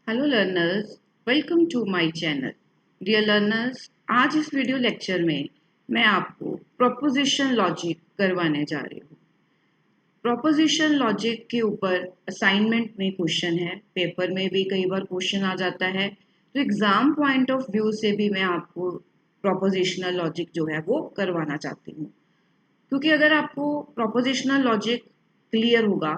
Hello learners, welcome to my channel. Dear learners, आज इस video lecture में मैं आपको प्रोपोजिशन लॉजिक करवाने जा रही हूँ। प्रोपोजिशन लॉजिक के ऊपर असाइनमेंट में क्वेश्चन है, पेपर में भी कई बार क्वेश्चन आ जाता है, तो एग्जाम पॉइंट ऑफ व्यू से भी मैं आपको प्रोपोजिशनल लॉजिक जो है वो करवाना चाहती हूँ। क्योंकि अगर आपको प्रोपोजिशनल लॉजिक क्लियर होगा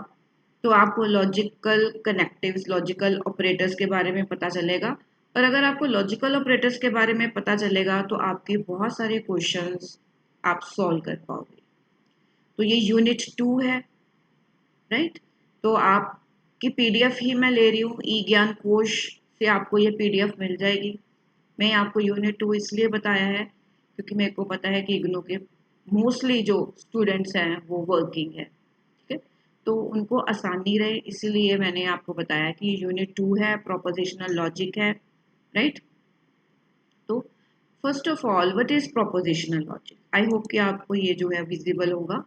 तो आपको लॉजिकल कनेक्टिव्स, लॉजिकल ऑपरेटर्स के बारे में पता चलेगा। और अगर आपको लॉजिकल ऑपरेटर्स के बारे में पता चलेगा तो आपके बहुत सारे क्वेश्चंस आप सॉल्व कर पाओगे। तो ये यूनिट 2 है, राइट। तो आपकी पीडीएफ ही मैं ले रही हूँ, ई ज्ञान कोश से आपको ये पीडीएफ मिल जाएगी। मैं आपको यूनिट 2 इसलिए बताया है क्योंकि मेरे को पता है कि इग्नू के मोस्टली जो स्टूडेंट्स हैं वो वर्किंग है, ठीक है। तो उनको आसानी रहे इसीलिए मैंने आपको बताया कि यूनिट 2 है, प्रोपोजिशनल लॉजिक है, राइट। तो first of all, what is propositional logic? I hope कि आपको ये जो है विजिबल होगा।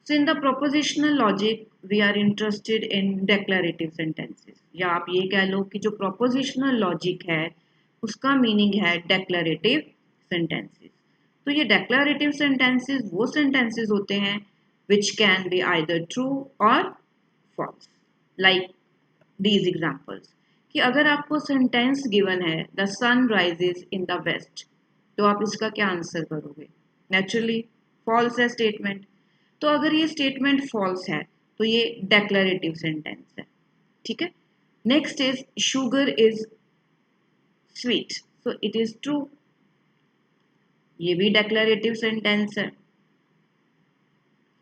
So in the propositional logic we are interested in declarative sentences, या आप ये कह लो कि जो प्रोपोजिशनल लॉजिक है उसका मीनिंग है डेक्लरेटिव सेंटेंसेस। तो ये डेक्लरेटिव सेंटेंसेस वो सेंटेंसेस होते हैं which can be either true or false, like these examples। कि अगर आपको सेंटेंस गिवन है the sun rises in the west, तो आप इसका क्या आंसर करोगे? नेचुरली फॉल्स है स्टेटमेंट। तो अगर ये स्टेटमेंट फॉल्स है तो ये डेक्लरेटिव सेंटेंस है, ठीक है। Next is sugar is sweet, so it is true, ये भी डेक्लरेटिव सेंटेंस है,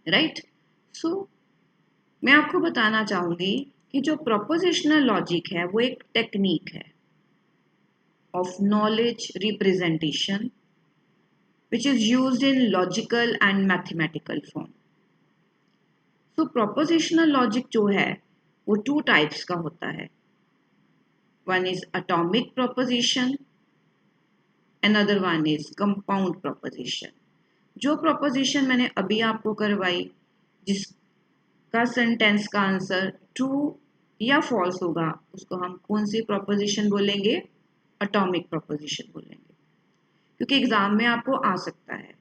राइट। सो मैं आपको बताना चाहूंगी कि जो प्रोपोजिशनल लॉजिक है वो एक टेक्निक है of knowledge representation which is used in logical and mathematical form। तो प्रोपोजिशनल लॉजिक जो है वो 2 टाइप्स का होता है। One is atomic proposition, another one is compound proposition. जो प्रोपोजिशन मैंने अभी आपको करवाई जिसका सेंटेंस का आंसर ट्रू या फॉल्स होगा उसको हम कौन सी प्रोपोजिशन बोलेंगे? अटोमिक प्रोपोजिशन बोलेंगे, क्योंकि एग्जाम में आपको आ सकता है।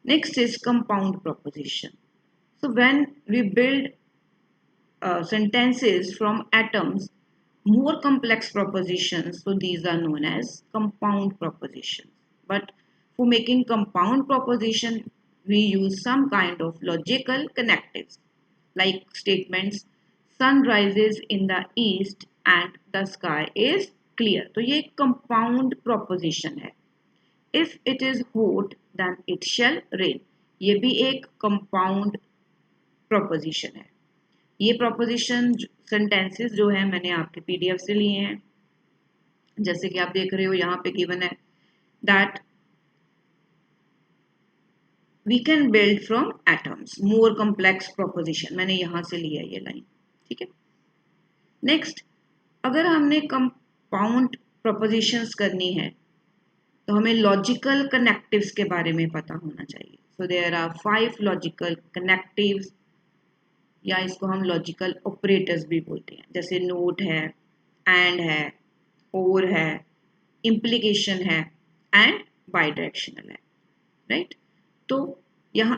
Next is compound proposition. So when we build sentences from atoms, more complex propositions, so these are known as compound propositions. But for making compound proposition, we use some kind of logical connectives, like statements, sun rises in the east and the sky is clear. तो ये compound proposition है। If it is hot, then it shall rain, ये भी एक compound proposition है। ये proposition sentences जो है मैंने आपके पीडीएफ से लिए हैं। जैसे कि आप देख रहे हो यहाँ पे गिवन है that we can build from atoms more complex proposition, मैंने यहाँ से लिया ये लाइन, ठीक है। नेक्स्ट, अगर हमने कंपाउंड प्रोपोजिशंस करनी है तो हमें लॉजिकल कनेक्टिव्स के बारे में पता होना चाहिए। So there are 5 logical connectives, या इसको हम लॉजिकल ऑपरेटर्स भी बोलते हैं, जैसे नोट है, एंड है, और है, इम्प्लीकेशन है एंड बाई डायरेक्शनल है, राइट। तो यहाँ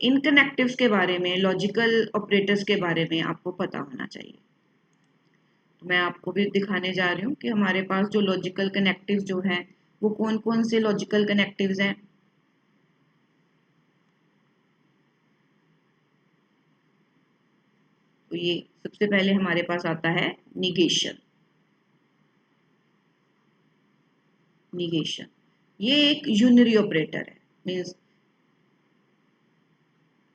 इन कनेक्टिव्स के बारे में, लॉजिकल ऑपरेटर्स के बारे में आपको पता होना चाहिए। तो मैं आपको भी दिखाने जा रही हूँ कि हमारे पास जो लॉजिकल कनेक्टिव्स जो हैं वो कौन कौन से लॉजिकल कनेक्टिव्स हैं। तो ये सबसे पहले हमारे पास आता है निगेशन। निगेशन ये एक यूनरी ऑपरेटर है, मींस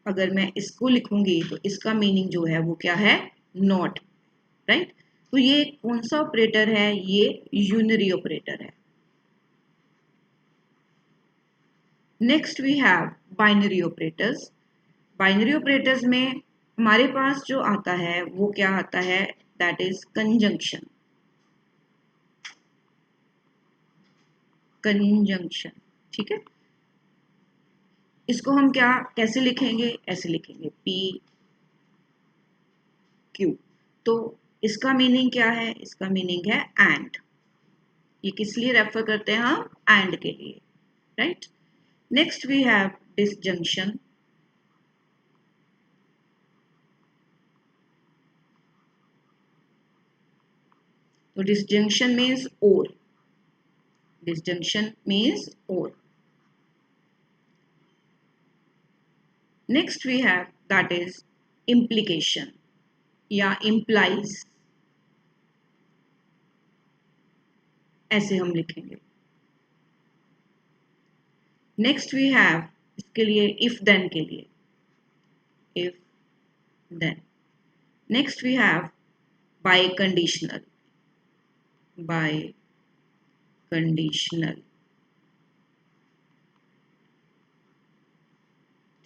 अगर मैं इसको लिखूंगी तो इसका मीनिंग जो है वो क्या है? Not, right. तो ये कौन सा ऑपरेटर है? ये यूनरी ऑपरेटर है। Next we have binary operators. Binary operators में हमारे पास जो आता है वो क्या आता है? That is conjunction. कंजंक्शन, ठीक है। इसको हम क्या कैसे लिखेंगे? ऐसे लिखेंगे P Q। तो इसका मीनिंग क्या है? इसका मीनिंग है एंड। ये किस लिए रेफर करते हैं हम? एंड के लिए, right. Next we have disjunction. तो disjunction means or. Disjunction means or. Next we have that is implication या implies, ऐसे हम लिखेंगे। नेक्स्ट वी हैव इसके लिए if then के लिए if then। Next we have by conditional, by conditional,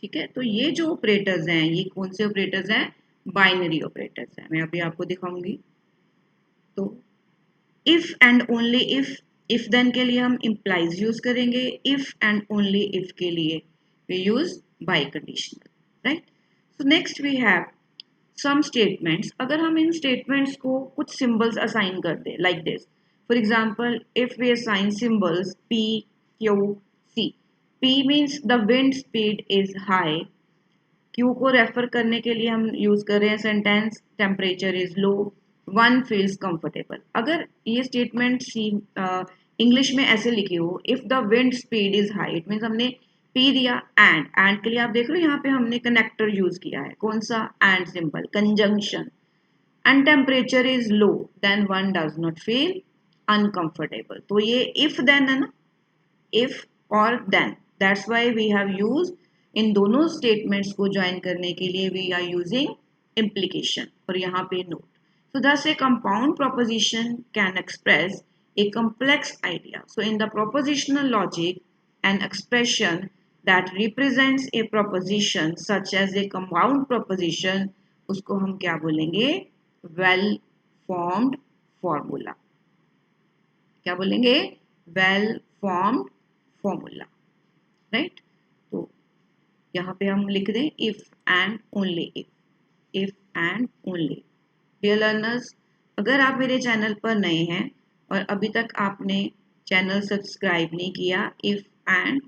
ठीक है। तो ये जो ऑपरेटर्स हैं ये कौन से ऑपरेटर्स हैं? बाइनरी ऑपरेटर्स हैं। मैं अभी आपको दिखाऊंगी। तो if and only if then के लिए हम इम्प्लाइज यूज करेंगे, इफ एंड ओनली इफ के लिए we use by conditional, right. So next we have some statements. अगर हम इन स्टेटमेंट्स को कुछ सिंबल्स असाइन कर दे like this, for example if we assign symbols P Q C। P means the wind speed is high. Q को refer करने के लिए हम यूज कर रहे हैं sentence temperature is low, one feels comfortable. अगर ये स्टेटमेंट सी इंग्लिश में ऐसे लिखी हो, if the wind speed is high, it means हमने पी दिया एंड के लिए आप देख रहे हो यहाँ पे हमने कनेक्टर यूज किया है। कौन सा? And symbol, conjunction. And temperature is low, then one does not feel uncomfortable. तो ये इफ देन है ना, इफ और then, that's why we have use इन दोनों स्टेटमेंट्स को ज्वाइन करने के लिए वी आर यूजिंग इम्प्लीकेशन और यहाँ पे note. So thus a compound proposition can express a complex idea. So in the propositional logic, an expression that represents a proposition such as a compound proposition, उसको हम क्या बोलेंगे? Well formed formula. क्या बोलेंगे? Well formed formula, right? तो यहाँ पे हम लिख दें if and only if and only। Dear learners, अगर आप मेरे चैनल पर नए हैं और अभी तक आपने चैनल सब्सक्राइब नहीं किया इफ एंड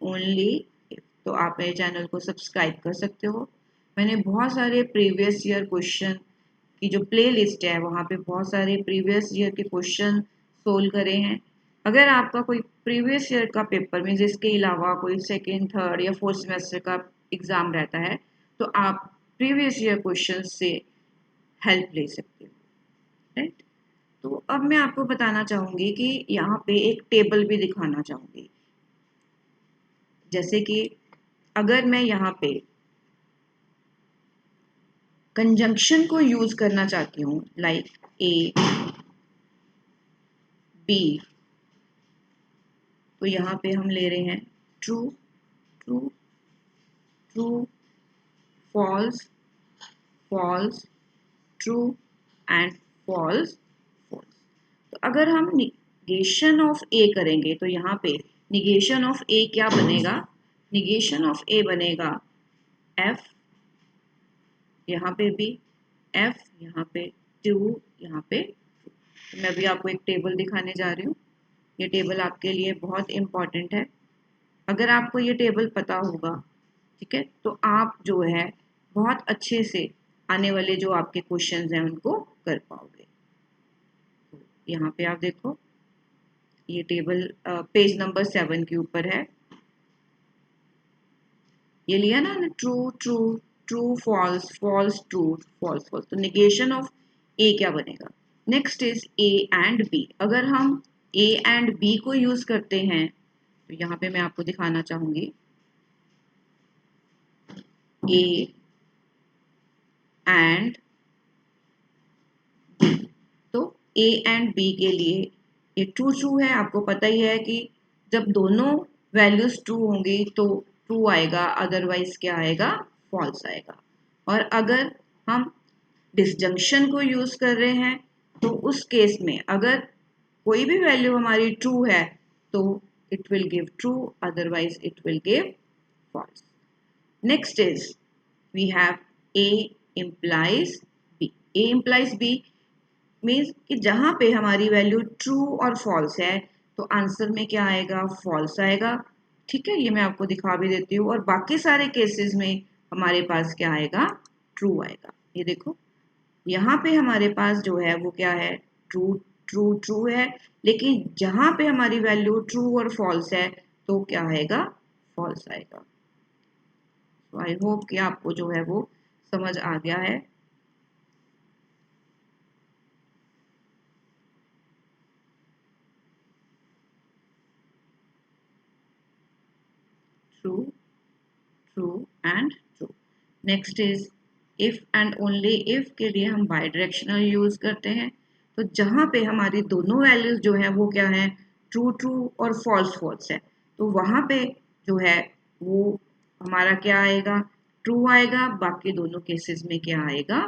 ओनली इफ, तो आप मेरे चैनल को सब्सक्राइब कर सकते हो। मैंने बहुत सारे प्रीवियस ईयर क्वेश्चन की जो प्ले लिस्ट है वहाँ पे बहुत सारे प्रीवियस ईयर के क्वेश्चन सोल्व करे हैं। अगर आपका कोई प्रीवियस ईयर का पेपर मीन्स इसके अलावा कोई सेकेंड थर्ड या फोर्थ सेमेस्टर का एग्ज़ाम रहता है तो आप प्रीवियस ईयर क्वेश्चन से हेल्प ले सकते हो, राइट। तो अब मैं आपको बताना चाहूँगी कि यहाँ पे एक टेबल भी दिखाना चाहूँगी। जैसे कि अगर मैं यहाँ पे कंजंक्शन को यूज करना चाहती हूँ लाइक ए बी, तो यहाँ पे हम ले रहे हैं true true true, false false, true and false false. तो अगर हम निगेशन ऑफ ए करेंगे तो यहाँ पे निगेशन ऑफ ए क्या बनेगा? निगेशन ऑफ ए बनेगा एफ, यहाँ पे भी एफ, यहाँ पे टू, यहाँ पे टू। तो मैं अभी आपको एक टेबल दिखाने जा रही हूँ। ये टेबल आपके लिए बहुत इम्पॉर्टेंट है। अगर आपको ये टेबल पता होगा, ठीक है, तो आप जो है बहुत अच्छे से आने वाले जो आपके क्वेश्चंस हैं उनको कर पाओगे। तो यहाँ पे आप देखो ये टेबल पेज नंबर 7 के ऊपर है। ये लिया ना, true true true false false true false false. तो निगेशन ऑफ ए क्या बनेगा? Next is A and B. अगर हम ए एंड बी को यूज करते हैं तो यहाँ पे मैं आपको दिखाना चाहूंगी ए एंड बी। तो ए एंड बी के लिए ये ट्रू ट्रू है, आपको पता ही है कि जब दोनों वैल्यूज ट्रू होंगी तो ट्रू आएगा, अदरवाइज क्या आएगा? फॉल्स आएगा। और अगर हम डिसजंक्शन को यूज कर रहे हैं तो उस केस में अगर कोई भी वैल्यू हमारी ट्रू है तो it will give true, otherwise it will give false. Next is we have A implies B। A implies B means कि जहाँ पे हमारी वैल्यू ट्रू और फॉल्स है तो आंसर में क्या आएगा, फॉल्स आएगा। ठीक है, ये मैं आपको दिखा भी देती हूँ। और बाकी सारे केसेस में हमारे पास क्या आएगा, ट्रू आएगा। ये देखो यहाँ पे हमारे पास जो है वो क्या है, ट्रू ट्रू ट्रू है, लेकिन जहाँ पे हमारी वैल्यू ट्रू और फॉल्स है तो क्या आएगा, फॉल्स आएगा। तो आई होप कि आपको जो है वो समझ आ गया है। True true and true. Next is if and only if के लिए हम बाई डायरेक्शनल यूज करते हैं। तो जहां पे हमारी दोनों वैल्यूज जो है वो क्या है, ट्रू ट्रू और फॉल्स फॉल्स है, तो वहां पे जो है वो हमारा क्या आएगा, ट्रू आएगा। बाकी दोनों केसेस में क्या आएगा,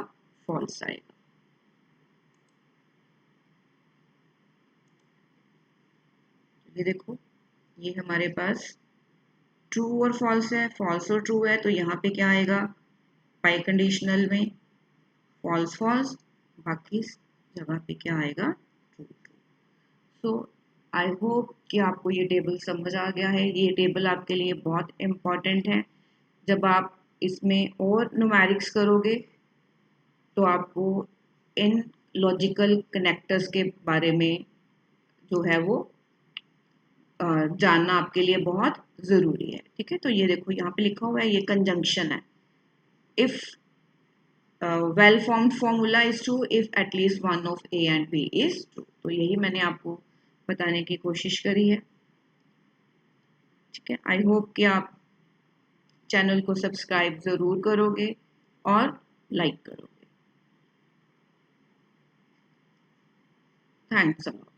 फॉल्स आएगा। ये देखो ये हमारे पास ट्रू और फॉल्स है, फॉल्स और ट्रू है, तो यहाँ पे क्या आएगा, बाई कंडीशनल में फॉल्स फॉल्स, बाकी जगह पे क्या आएगा, ट्रू ट्रू। सो आई होप कि आपको ये टेबल समझ आ गया है। ये टेबल आपके लिए बहुत इम्पॉर्टेंट है। जब आप इसमें और न्यूमेरिक्स करोगे तो आपको इन लॉजिकल कनेक्टर्स के बारे में जो है वो जानना आपके लिए बहुत ज़रूरी है। ठीक है, तो ये देखो यहाँ पे लिखा हुआ है, ये कंजंक्शन है। If well formed formula is true if at least one of A and B is true. तो यही मैंने आपको बताने की कोशिश करी है। ठीक है, आई होप कि आप चैनल को सब्सक्राइब ज़रूर करोगे और लाइक करोगे। Thanks a lot.